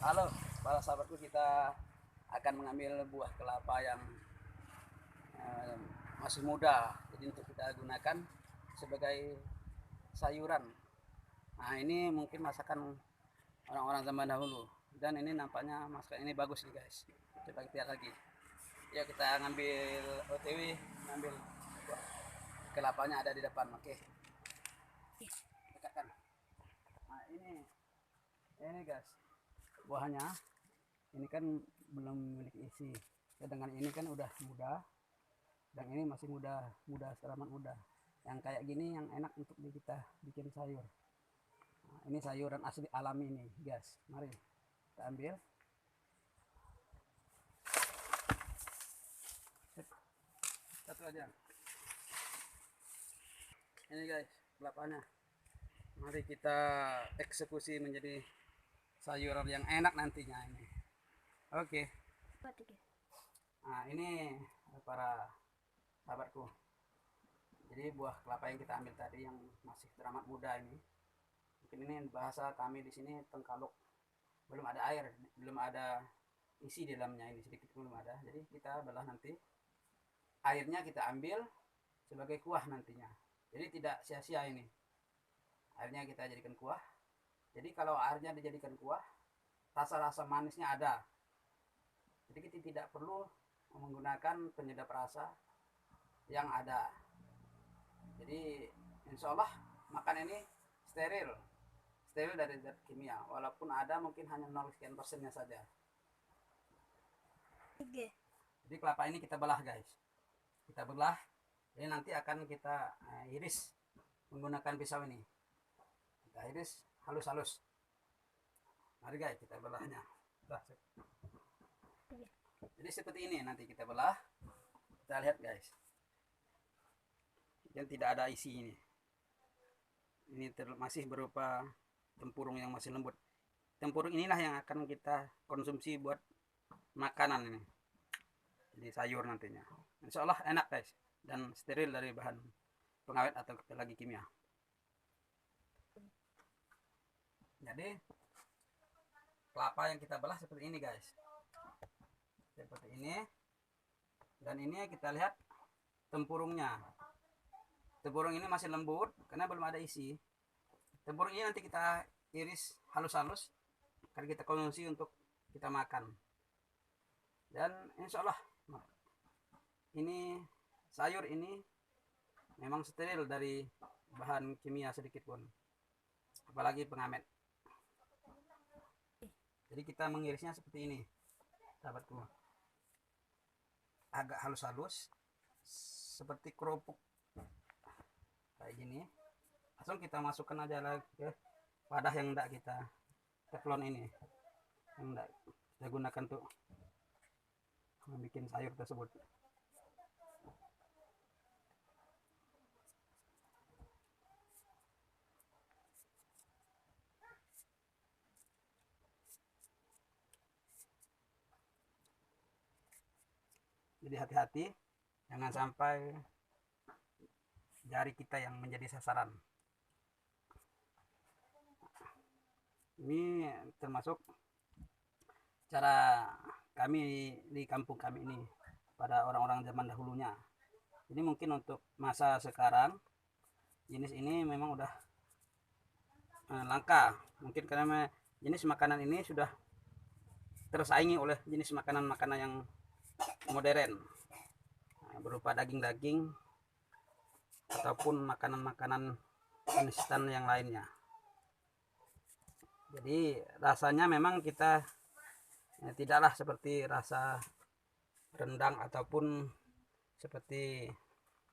Halo para sahabatku, kita akan mengambil buah kelapa yang eh, masih muda, jadi untuk kita gunakan sebagai sayuran. Nah, ini mungkin masakan orang-orang zaman dahulu, dan ini nampaknya masakan ini bagus nih guys. Coba kita lihat lagi. Ya, kita ngambil OTW, ngambil buah kelapanya ada di depan. Oke, dekatkan. Nah, ini guys, buahnya ini kan belum memiliki isi, sedangkan ini kan udah muda, dan ini masih muda, teramat muda. Yang kayak gini yang enak untuk kita bikin sayur. Nah, ini sayuran asli alami ini guys. Mari kita ambil. Satu aja. Ini guys kelapanya. Mari kita eksekusi menjadi sayuran yang enak nantinya ini. Oke. Nah, ini para sahabatku. Jadi buah kelapa yang kita ambil tadi yang masih teramat muda ini, mungkin ini bahasa kami di sini tengkaluk, belum ada air, belum ada isi di dalamnya, ini sedikit belum ada. Jadi kita belah, nanti airnya kita ambil sebagai kuah nantinya. Jadi tidak sia-sia ini. Airnya kita jadikan kuah. Jadi kalau airnya dijadikan kuah, rasa-rasa manisnya ada. Jadi kita tidak perlu menggunakan penyedap rasa yang ada. Jadi insya Allah makan ini steril dari zat kimia, walaupun ada mungkin hanya 0 sekian persennya saja. Jadi kelapa ini kita belah guys, kita belah. Ini nanti akan kita iris menggunakan pisau ini, kita iris halus-halus. Mari guys, kita belahnya. Jadi seperti ini nanti kita belah. Kita lihat guys, yang tidak ada isi ini masih berupa tempurung yang masih lembut. Tempurung inilah yang akan kita konsumsi buat makanan ini, jadi sayur nantinya. Insya Allah enak guys, dan steril dari bahan pengawet atau lagi kimia. Jadi kelapa yang kita belah seperti ini guys, seperti ini. Dan ini kita lihat tempurungnya. Tempurung ini masih lembut karena belum ada isi. Tempurung ini nanti kita iris halus-halus, akan kita konsumsi untuk kita makan. Dan insya Allah ini sayur ini memang steril dari bahan kimia sedikit pun, apalagi pengamet. Jadi kita mengirisnya seperti ini sahabatku, agak halus-halus seperti kerupuk kayak gini. Langsung kita masukkan aja lagi ke wadah yang tidak kita teflon ini, yang tidak kita gunakan untuk membuat sayur tersebut. Jadi hati-hati jangan sampai jari kita yang menjadi sasaran. Ini termasuk cara kami di kampung kami ini pada orang-orang zaman dahulunya. Jadi mungkin untuk masa sekarang jenis ini memang udah langka, mungkin karena jenis makanan ini sudah tersaingi oleh jenis makanan-makanan yang modern, berupa daging-daging ataupun makanan-makanan instan yang lainnya. Jadi rasanya memang kita tidaklah seperti rasa rendang ataupun seperti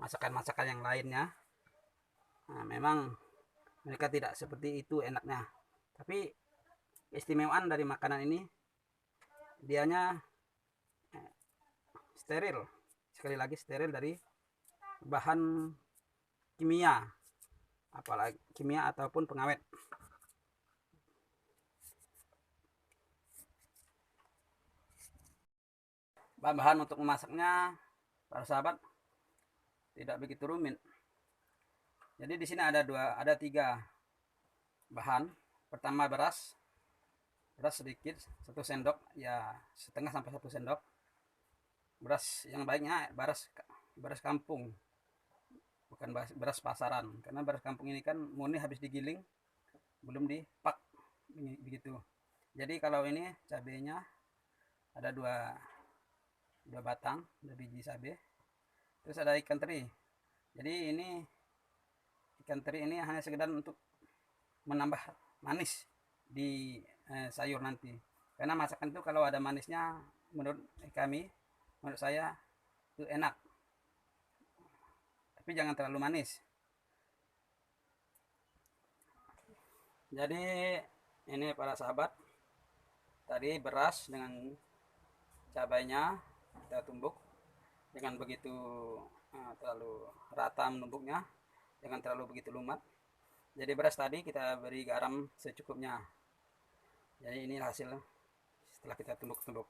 masakan-masakan yang lainnya. Nah, memang mereka tidak seperti itu enaknya. Tapi keistimewaan dari makanan ini, dianya steril, sekali lagi steril dari bahan kimia, apalagi kimia ataupun pengawet. Bahan-bahan untuk memasaknya para sahabat tidak begitu rumit. Jadi di sini ada tiga bahan. Pertama beras, beras sedikit, 1 sendok, ya setengah sampai 1 sendok. Beras yang baiknya beras kampung, bukan beras pasaran, karena beras kampung ini kan murni habis digiling, belum dipak begitu. Jadi kalau ini cabenya ada dua batang, 2 biji cabai. Terus ada ikan teri. Jadi ini ikan teri ini hanya sekedar untuk menambah manis di sayur nanti. Karena masakan itu kalau ada manisnya, menurut saya itu enak. Tapi jangan terlalu manis. Jadi ini para sahabat, tadi beras dengan cabainya kita tumbuk, jangan begitu terlalu rata menumbuknya, jangan terlalu begitu lumat. Jadi beras tadi kita beri garam secukupnya. Jadi ini hasil setelah kita tumbuk-tumbuk.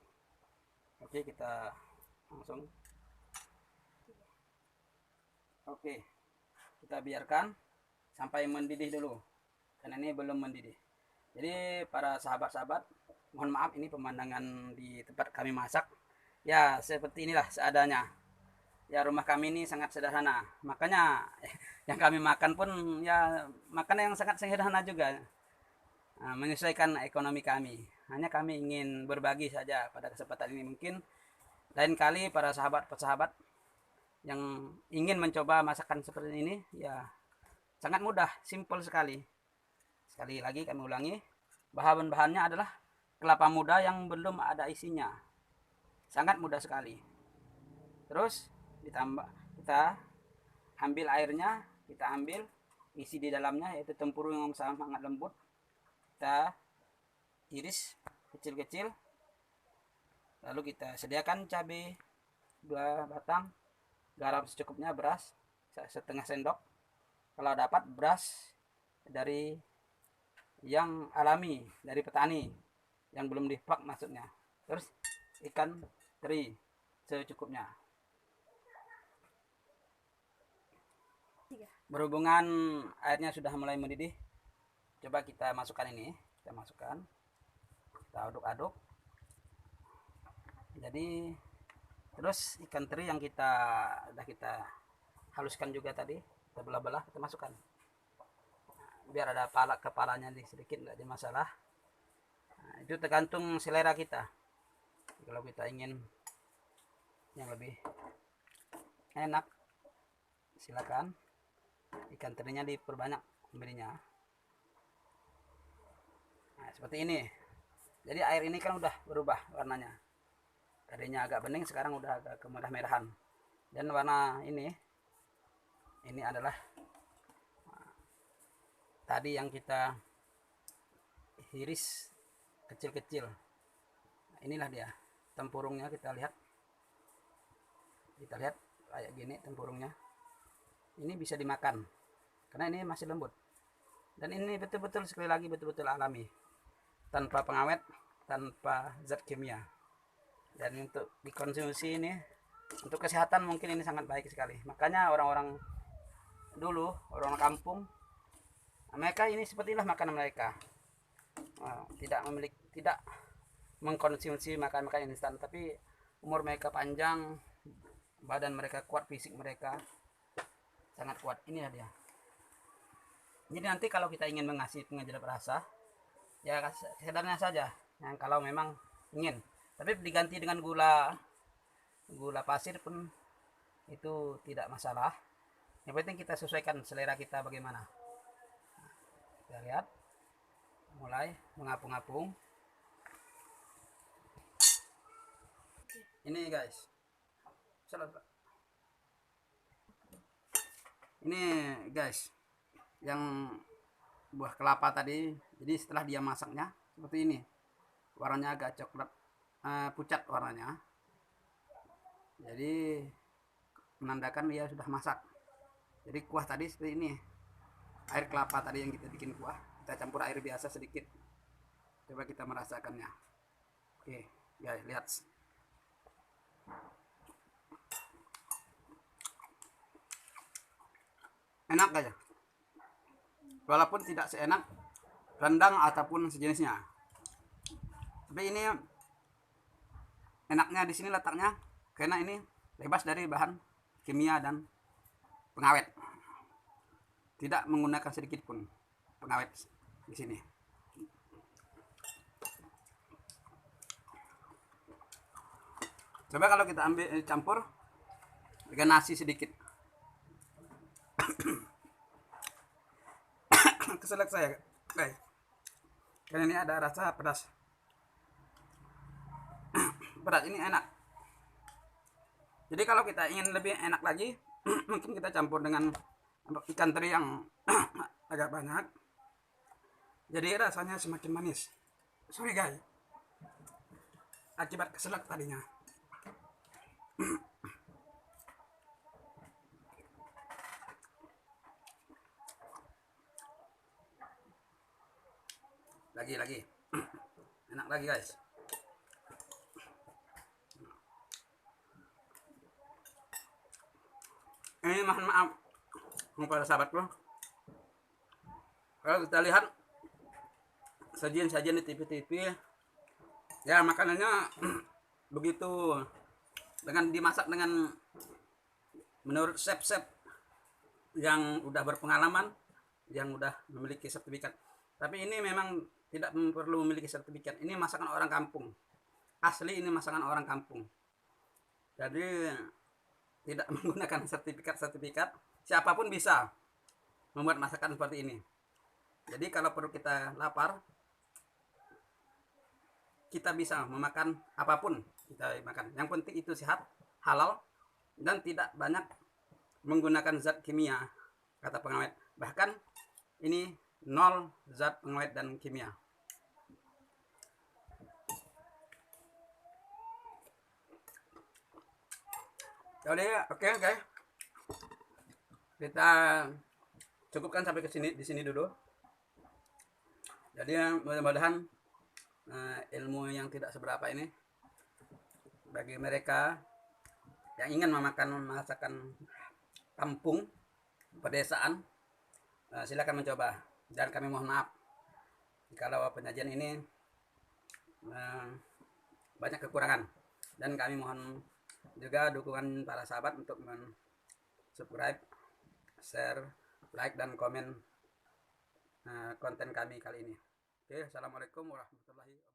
Oke, kita langsung. Oke, kita biarkan sampai mendidih dulu, karena ini belum mendidih. Jadi para sahabat-sahabat, mohon maaf ini pemandangan di tempat kami masak. Ya seperti inilah seadanya. Ya rumah kami ini sangat sederhana, makanya yang kami makan pun ya makanan yang sangat sederhana juga, menyesuaikan ekonomi kami. Hanya kami ingin berbagi saja pada kesempatan ini. Mungkin lain kali para sahabat-sahabat yang ingin mencoba masakan seperti ini, ya sangat mudah, simple sekali. Sekali lagi kami ulangi, bahan-bahannya adalah kelapa muda yang belum ada isinya, sangat mudah sekali. Terus kita ambil airnya, kita ambil isi di dalamnya, yaitu tempurung yang sangat lembut. Kita iris kecil-kecil, lalu kita sediakan cabai 2 batang, garam secukupnya, beras setengah sendok. Kalau dapat beras dari yang alami, dari petani yang belum dipak maksudnya. Terus ikan teri secukupnya. Berhubungan airnya sudah mulai mendidih, coba kita masukkan ini, kita aduk-aduk. Jadi terus ikan teri yang sudah kita haluskan juga tadi, kita belah-belah, kita masukkan. Biar ada kepalanya sedikit, nggak ada masalah. Itu tergantung selera kita. Kalau kita ingin yang lebih enak, silakan ikan terinya diperbanyak memberinya. Nah, seperti ini. Jadi air ini kan udah berubah warnanya. Tadinya agak bening, sekarang udah agak kemerah-merahan. Dan warna ini adalah tadi yang kita iris kecil-kecil. Nah, inilah dia tempurungnya. Kita lihat kayak gini tempurungnya. Ini bisa dimakan karena ini masih lembut, dan ini betul-betul, sekali lagi, betul-betul alami, tanpa pengawet, tanpa zat kimia. Dan untuk dikonsumsi ini, untuk kesehatan mungkin ini sangat baik sekali. Makanya orang-orang dulu, orang kampung, mereka ini sepertilah makanan mereka. Tidak mengkonsumsi makan-makan instan, tapi umur mereka panjang, badan mereka kuat, fisik mereka sangat kuat. Inilah dia. Jadi nanti kalau kita ingin mengasih pengejelap rasa, ya sekedarnya saja, yang kalau memang ingin. Tapi diganti dengan gula pasir pun itu tidak masalah. Yang penting kita sesuaikan selera kita bagaimana. Nah, kita lihat mulai mengapung-apung. Ini guys, ini guys, yang buah kelapa tadi. Jadi setelah dia masaknya seperti ini, warnanya agak coklat, pucat warnanya. Jadi menandakan dia sudah masak. Jadi kuah tadi seperti ini, air kelapa tadi yang kita bikin kuah, kita campur air biasa sedikit. Coba kita merasakannya. Oke guys, lihat. Enak aja, walaupun tidak seenak rendang ataupun sejenisnya. Tapi ini enaknya di sini letaknya karena ini bebas dari bahan kimia dan pengawet. Tidak menggunakan sedikit pun pengawet di sini. Coba kalau kita ambil campur dengan nasi sedikit. Keselak saya, guys. Karena ini ada rasa pedas. Pedas ini enak. Jadi kalau kita ingin lebih enak lagi, mungkin kita campur dengan ikan teri yang agak banyak. Jadi rasanya semakin manis. Sorry guys. Akibat keselak tadinya. Lagi. Enak lagi guys. Ini mohon maaf kepada sahabatku. Kalau kita lihat sajian-sajian di TV-TV, ya makanannya begitu dengan dimasak dengan menurut chef-chef yang udah berpengalaman, yang udah memiliki sertifikat. Tapi ini memang tidak perlu memiliki sertifikat. Ini masakan orang kampung. Asli ini masakan orang kampung. Jadi tidak menggunakan sertifikat. Siapapun bisa membuat masakan seperti ini. Jadi kalau perlu kita lapar, kita bisa memakan apapun kita makan. Yang penting itu sehat, halal, dan tidak banyak menggunakan zat kimia, kata pengawet. Bahkan ini 0 zat pengawet dan kimia. Jadi oke guys, kita cukupkan sampai di sini dulu. Jadi mudah-mudahan ilmu yang tidak seberapa ini bagi mereka yang ingin memakan masakan kampung pedesaan, silakan mencoba. Dan kami mohon maaf kalau penyajian ini banyak kekurangan, dan kami mohon juga dukungan para sahabat untuk subscribe, share, like, dan komen konten kami kali ini. Oke, assalamualaikum warahmatullahi wabarakatuh.